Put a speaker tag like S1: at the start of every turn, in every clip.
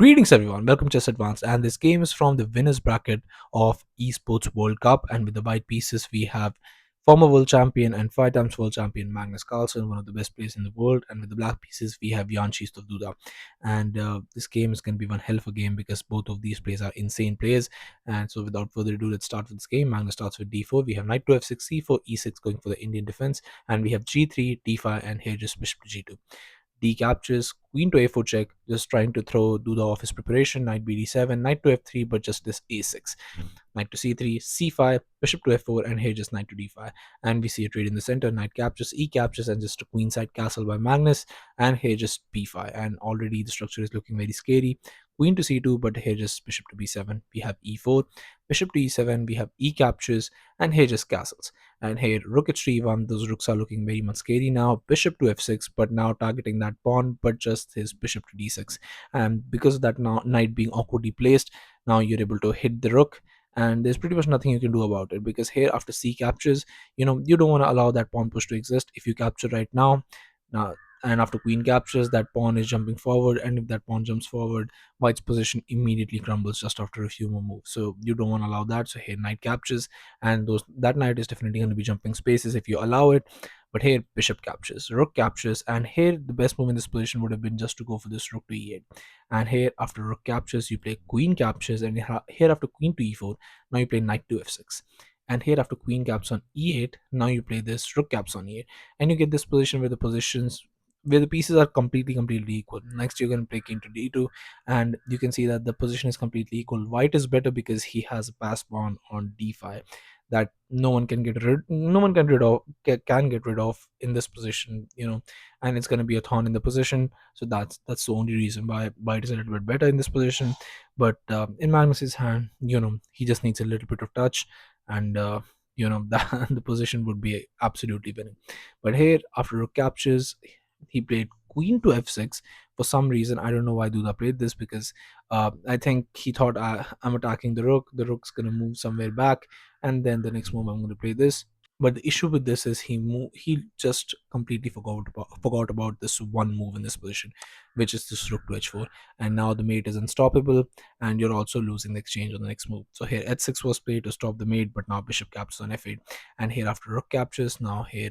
S1: Greetings everyone, welcome to Chess Advanced, and this game is from the winners bracket of Esports World Cup. And with the white pieces we have former world champion and 5 times world champion Magnus, one of the best players in the world, and with the black pieces we have Jan of Duda. And this game is going to be one hell of a game because both of these players are insane players. And so without further ado, let's start with this game. Magnus starts with d4, we have knight to f6, c4, e6 going for the Indian defense, and we have g3, d5, and here just bishop to g2. D captures, queen to a4 check, just trying to throw Duda off his preparation, knight bd7, knight to f3, but just this a6. Knight to c3, c5, bishop to f4, and here just knight to d5. And we see a trade in the center, knight captures, e captures, and just a queenside castle by Magnus, and here just b5. And already the structure is looking very scary. Queen to c2, but here just bishop to b7. We have e4, bishop to e7, we have e captures, and here just castles. And here rook h3 those rooks are looking very much scary now. Bishop to f6, but now targeting that pawn, but just his bishop to d6. And because of that now knight being awkwardly placed, now you're able to hit the rook, and there's pretty much nothing you can do about it, because here after c captures, you don't want to allow that pawn push to exist. If you capture right now, and after queen captures, that pawn is jumping forward, and if that pawn jumps forward, white's position immediately crumbles just after a few more moves. So you don't want to allow that. So here knight captures, and that knight is definitely going to be jumping spaces if you allow it. But here bishop captures, rook captures, and here the best move in this position would have been just to go for this rook to e8. And here after rook captures, you play queen captures, and here after queen to e4, now you play knight to f6. And here after queen caps on e8, now you play this rook caps on e8, and you get this position where the pieces are completely equal. Next you're going to play king to d2, and you can see that the position is completely equal. White is better because he has a pass pawn on d5 that no one can get rid of can get rid of in this position, and it's going to be a thorn in the position. So that's the only reason why white is a little bit better in this position. But in Magnus's hand, he just needs a little bit of touch, and the position would be absolutely winning. But here after rook captures, he played queen to f6. For some reason, I don't know why Duda played this, because I think he thought, I'm attacking the rook's gonna move somewhere back, and then the next move I'm gonna play this. But the issue with this is he just completely forgot about this one move in this position, which is this rook to h4. And now the mate is unstoppable, and you're also losing the exchange on the next move. So here h6 was played to stop the mate, but now bishop captures on f8. And here after rook captures, now here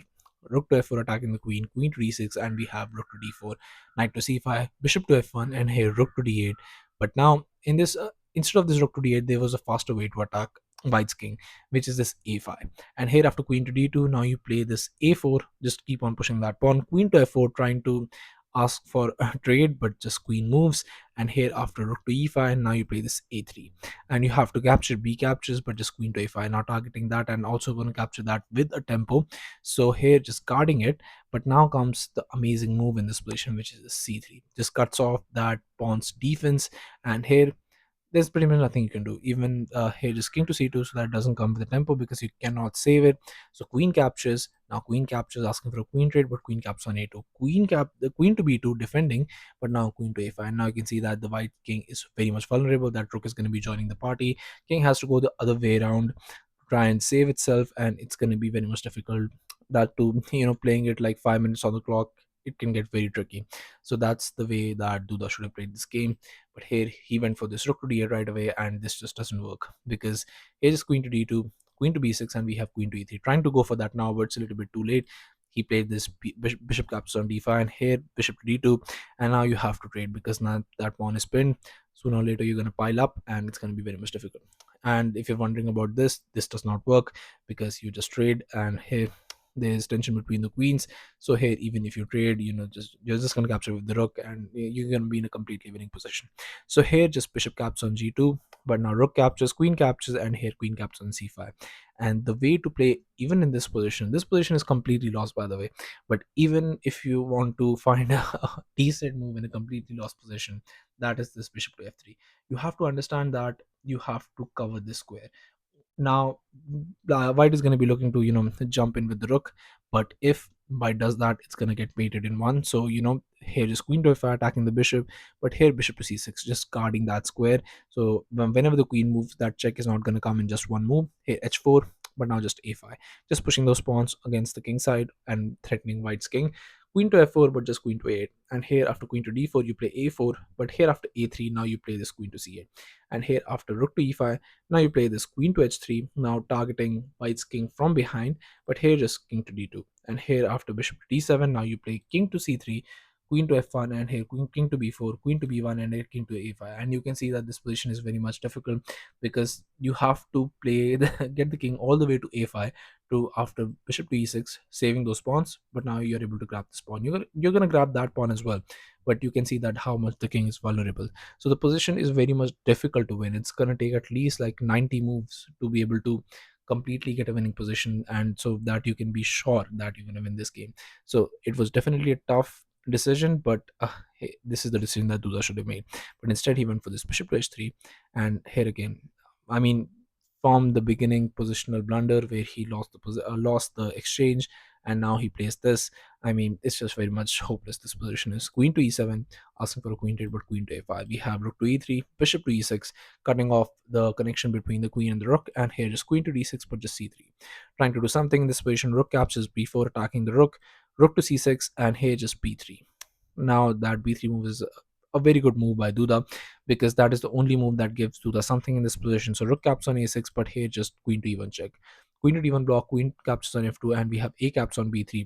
S1: rook to f4 attacking the queen, queen to d6, and we have rook to d4, knight to c5, bishop to f1, and here rook to d8. But now in this, instead of this rook to d8, there was a faster way to attack white's king, which is this a5. And here after queen to d2, now you play this a4, just keep on pushing that pawn, queen to f4, trying to ask for a trade, but just queen moves. And here after rook to e5, now you play this a3, and you have to capture b captures, but just queen to a5, now targeting that and also going to capture that with a tempo. So here just guarding it. But now comes the amazing move in this position, which is c3, just cuts off that pawn's defense. And here there's pretty much nothing you can do. Even here just king to c2, so that doesn't come with the tempo because you cannot save it. So queen captures, now queen captures asking for a queen trade, but queen caps on a2, the queen to b2 defending, but now queen to a5. Now you can see that the white king is very much vulnerable, that rook is going to be joining the party. King has to go the other way around, try and save itself, and it's going to be very much difficult. That too, playing it like 5 minutes on the clock, it can get very tricky. So that's the way that Duda should have played this game. But here he went for this rook to d8 right away, and this just doesn't work, because here is queen to d2, queen to b6, and we have queen to e3, trying to go for that now, but it's a little bit too late. He played this bishop captures on d5, and here bishop to d2, and now you have to trade, because now that pawn is pinned. Sooner or later you're going to pile up, and it's going to be very much difficult. And if you're wondering about this does not work, because you just trade, and here there's tension between the queens. So here even if you trade, you're just going to capture with the rook, and you're going to be in a completely winning position. So here just bishop captures on g2, but now rook captures, queen captures, and here queen captures on c5. And the way to play even in this position is completely lost, by the way. But even if you want to find a decent move in a completely lost position, that is this bishop to f3. You have to understand that you have to cover this square. Now white is going to be looking to jump in with the rook, but if white does that, it's going to get mated in one. So here is queen to f5 attacking the bishop, but here bishop to c6, just guarding that square. So whenever the queen moves, that check is not going to come in just one move. Here h4, but now just a5, just pushing those pawns against the king side and threatening white's king. queen to f4, but just queen to a8. And here after queen to d4, you play a4, but here after a3, now you play this queen to c8. And here after rook to e5, now you play this queen to h3, now targeting white's king from behind, but here just king to d2. And here after bishop to d7, now you play king to c3, queen to f1, and here king to b4, queen to b1, and here king to a5. And you can see that this position is very much difficult because you have to play get the king all the way to a5 to after bishop to e6, saving those pawns. But now you're able to grab this pawn. You're gonna grab that pawn as well, but you can see that how much the king is vulnerable. So the position is very much difficult to win. It's gonna take at least like 90 moves to be able to completely get a winning position, and so that you can be sure that you're gonna win this game. So it was definitely a tough decision, but hey, this is the decision that Duda should have made. But instead, he went for this bishop to h3, and here again, I mean, from the beginning, positional blunder where he lost the exchange, and now he plays this. I mean, it's just very much hopeless. This position is queen to e7, asking for a queen trade, but queen to a5. We have rook to e3, bishop to e6, cutting off the connection between the queen and the rook, and here just queen to d6, but just c3. Trying to do something in this position, rook captures b4, attacking the rook to c6, and here just b3. Now that b3 move is a very good move by Duda, because that is the only move that gives Duda something in this position. So rook caps on a6, but here just queen to e1 check. Queen to d1 block, queen captures on f2, and we have a caps on b3,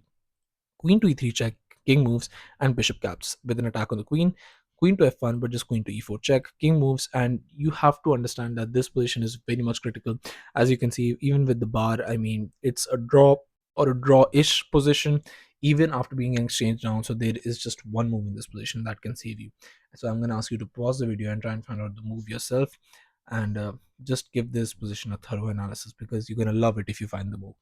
S1: queen to e3 check, king moves, and bishop caps with an attack on the queen. Queen to f1, but just queen to e4 check, king moves. And you have to understand that this position is very much critical. As you can see, even with the bar, I mean, it's a draw or a draw-ish position even after being exchanged down. So there is just one move in this position that can save you. So I'm going to ask you to pause the video and try and find out the move yourself, and just give this position a thorough analysis, because you're going to love it if you find the move.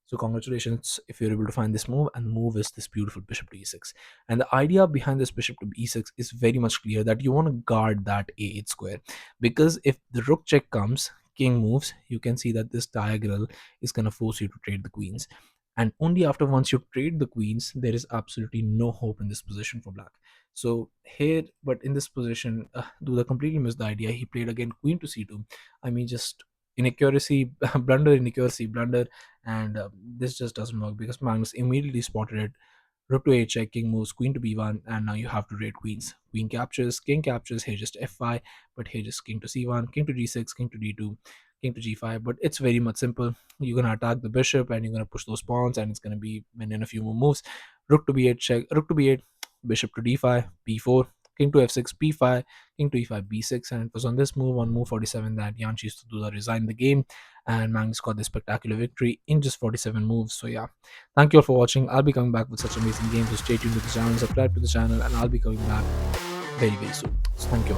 S1: So congratulations if you're able to find this move, and the move is this beautiful bishop to e6. And the idea behind this bishop to e6 is very much clear, that you want to guard that a8 square, because if the rook check comes, king moves, you can see that this diagonal is going to force you to trade the queens. And only after once you trade the queens, there is absolutely no hope in this position for black. So here, but in this position, Duda completely missed the idea. He played again queen to c2. I mean, just inaccuracy, blunder, inaccuracy, blunder, and this just doesn't work because Magnus immediately spotted it. Rook to a check, king moves, queen to b1, and now you have to raid queens. Queen captures, king captures, here just f5, but here just king to c1, king to d6, king to d2, king to g5. But it's very much simple. You're gonna attack the bishop and you're gonna push those pawns, and it's gonna be win in a few more moves. Rook to b8 check, rook to b8, bishop to d5, b4, king to f6, b5, king to e5, b6. And it was on this move, on move 47, that Yanchi Duda resigned the game, and Magnus got this spectacular victory in just 47 moves. So yeah, thank you all for watching. I'll be coming back with such amazing games, so stay tuned to the channel, subscribe to the channel, and I'll be coming back very soon. So thank you all.